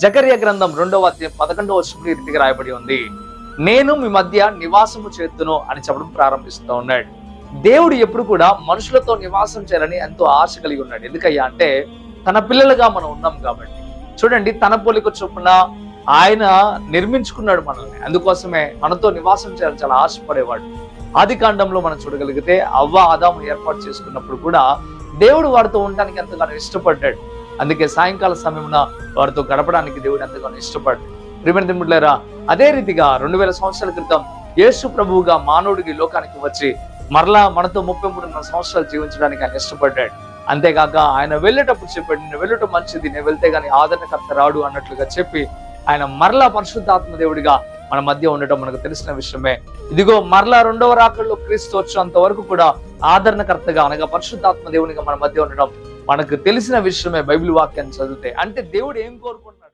జకర్యా గ్రంథం 2వ అధ్యాయం 11వ వచనంలో ఈ రీతిగా రాయబడి ఉంది, నేను మీ మధ్య నివాసము చేస్తును అని చెప్పడం ప్రారంభిస్తూ ఉన్నాడు. దేవుడు ఎప్పుడు కూడా మనుషులతో నివాసం చేయాలని ఎంతో ఆశ కలిగి ఉన్నాడు. ఎందుకయ్యా అంటే తన పిల్లలుగా మనం ఉన్నాం కాబట్టి. చూడండి, తన పోలిక చొప్పున ఆయన నిర్మించుకున్నాడు మనల్ని. అందుకోసమే మనతో నివాసం చేయాలని చాలా ఆశపడేవాడు. ఆది కాండంలో మనం చూడగలిగితే అవ్వ ఆదాము ఏర్పాటు చేసుకున్నప్పుడు కూడా దేవుడు వారితో ఉండడానికి ఎంతగానో ఇష్టపడ్డాడు. అందుకే సాయంకాల సమయమున వారితో గడపడానికి దేవుడు ఎంతగానో ఇష్టపడ్డాడు. ప్రియమైన దేవులారా, అదే రీతిగా 2000 సంవత్సరాల క్రితం యేసు ప్రభువుగా మానవుడికి లోకానికి వచ్చి మరలా మనతో 33 సంవత్సరాలు జీవించడానికి ఆయన ఇష్టపడ్డాడు. అంతేకాక ఆయన వెళ్ళేటప్పుడు చెప్పాడు, నేను వెళ్ళటం మంచిది, నేను వెళ్తే గానీ ఆదరణకర్త రాడు అన్నట్లుగా చెప్పి ఆయన మరలా పరిశుద్ధాత్మ దేవుడిగా మన మధ్య ఉండటం మనకు తెలిసిన విషయమే. ఇదిగో మరలా 2వ రాకడలో క్రీస్తు వచ్చేంత వరకు కూడా ఆదరణకర్తగా అనగా పరిశుద్ధాత్మ దేవునిగా మన మధ్య ఉండడం మనకు తెలిసిన విషయమే. బైబిల్ వాక్యాన్ని చదివితే అంటే దేవుడు ఏం కోరుకుంటున్నాడు?